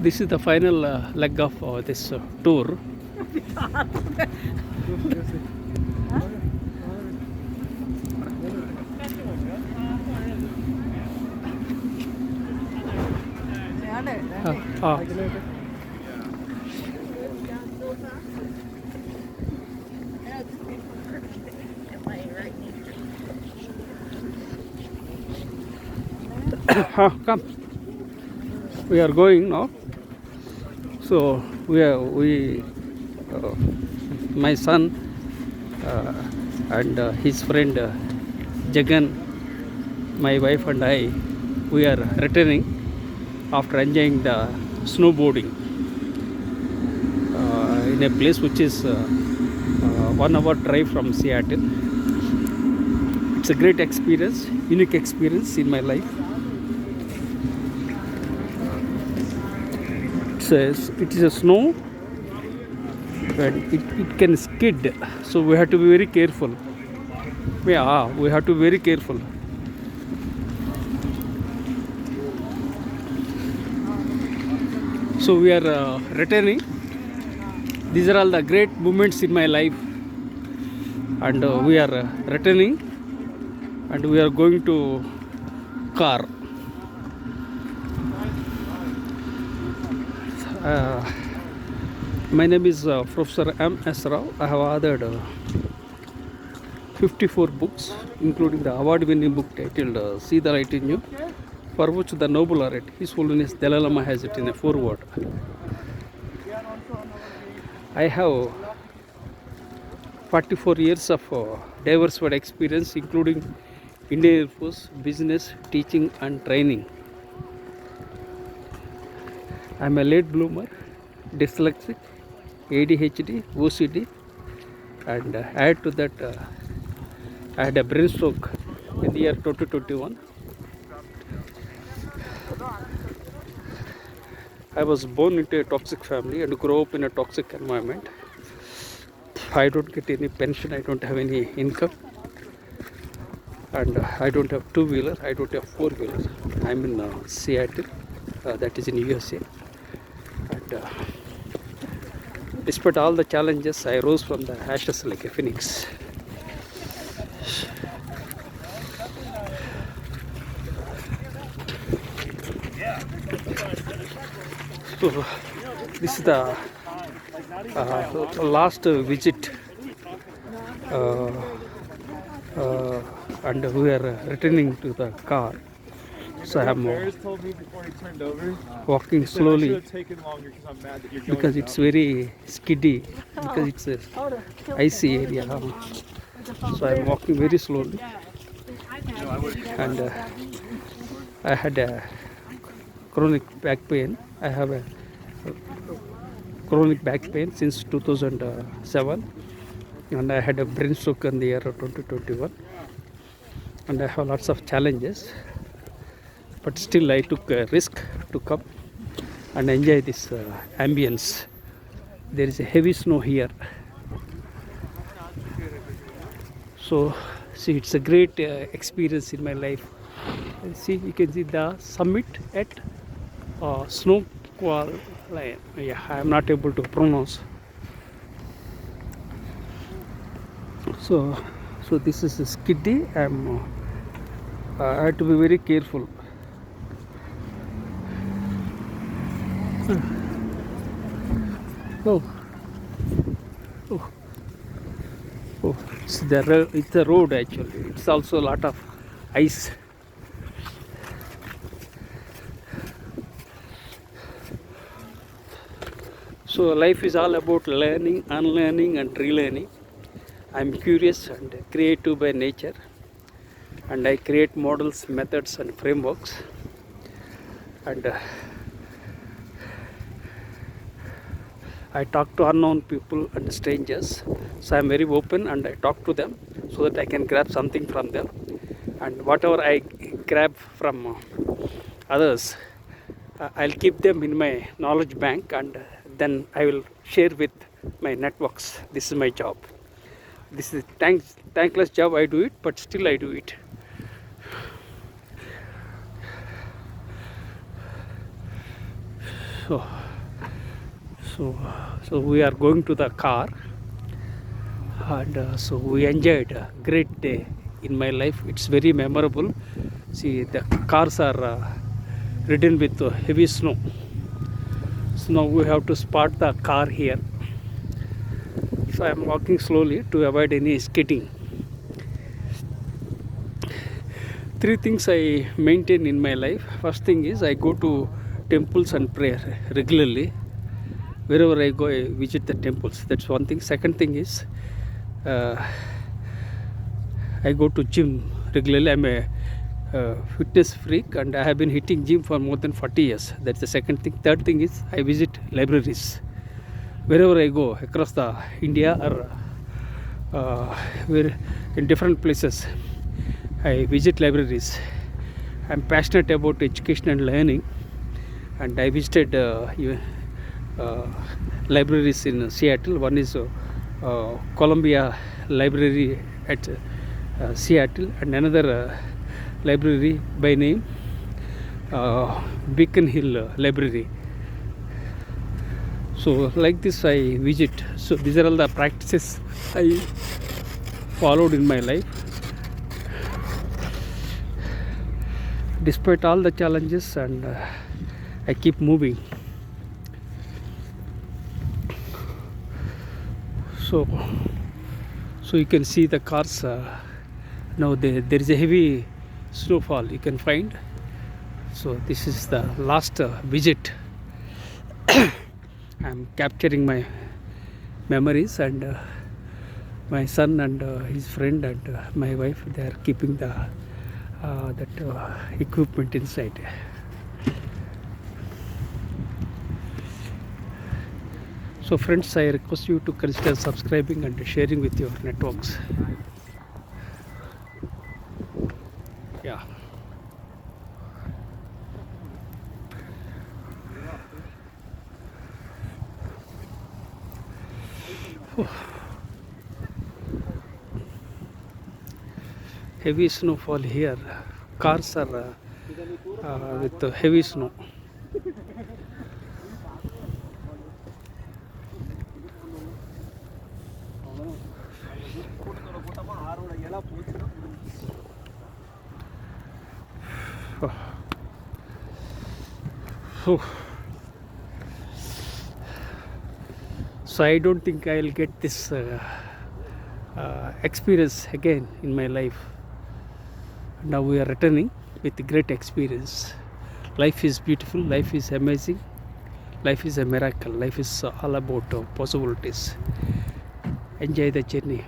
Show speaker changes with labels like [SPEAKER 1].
[SPEAKER 1] This is the final leg of this tour. Come, we are going now. So my son and his friend Jagan, my wife and I, we are returning after enjoying the snowboarding in a place which is 1 hour drive from Seattle. It's a great experience, unique experience in my life. It is a snow and it can skid, so we have to be very careful. Yeah, we have to be very careful. So we are returning. These are all the great moments in my life, and we are returning, and we are going to car. My name is Professor M.S.Rao. I have authored 54 books, including the award-winning book titled See the Light in You, for which the Nobel laureate, His Holiness Dalai Lama, has it in a foreword. I have 44 years of diversified experience, including Indian Air Force, business, teaching and training. I am a late bloomer, dyslexic, ADHD, OCD, and add to that I had a brain stroke in the year 2021. I was born into a toxic family and grew up in a toxic environment. I don't get any pension, I don't have any income, and I don't have two-wheeler, I don't have four-wheeler. I'm in Seattle, that is in USA. And despite all the challenges, I rose from the ashes like a phoenix. So this is the last visit, and we are returning to the car. So I am walking slowly because it's very skiddy, because it's a icy area. So I am walking very slowly, and I had a chronic back pain. I have a chronic back pain since 2007, and I had a brain stroke in the year 2021, and I have lots of challenges, but still I took a risk to come and enjoy this ambience. There is a heavy snow here, so see, it's a great experience in my life. See, you can see the summit at Snoqualmie. Yeah, I am not able to pronounce. So this is skiddy. I have to be very careful. Oh, it's the road actually. It's also a lot of ice. So life is all about learning, unlearning and relearning. I'm curious and creative by nature, and I create models, methods and frameworks, and I talk to unknown people and strangers. So I'm very open and I talk to them so that I can grab something from them, and whatever I grab from others, I'll keep them in my knowledge bank, and then I will share with my networks. This is my job. This is a thankless job. I do it, but still I do it. So, so, so we are going to the car, and so we enjoyed a great day in my life. It's very memorable. See, the cars are ridden with heavy snow. So now we have to spot the car here. So I am walking slowly to avoid any skidding. Three things I maintain in my life. First thing is I go to temples and prayer regularly. Wherever I go, I visit the temples. That's one thing. Second thing is uh, I go to gym regularly. I'm a fitness freak, and I have been hitting gym for more than 40 years. That's the second thing. Third thing is I visit libraries. Wherever I go across the India or where in different places, I visit libraries. I'm passionate about education and learning, and I visited libraries in Seattle. One is Columbia Library at Seattle, and another library by name Beacon Hill Library. So like this I visit. So these are all the practices I followed in my life. Despite all the challenges, and I keep moving. So you can see the cars. Now there is a heavy snowfall you can find. So this is the last visit. I'm capturing my memories, and my son and his friend and my wife, they are keeping the equipment inside. So friends, I request you to consider subscribing and sharing with your networks. Yeah. Heavy snowfall here. Cars are with heavy snow. So I don't think I'll get this experience again in my life. Now we are returning with great experience. Life is beautiful, life is amazing, life is a miracle, life is all about possibilities. Enjoy the journey.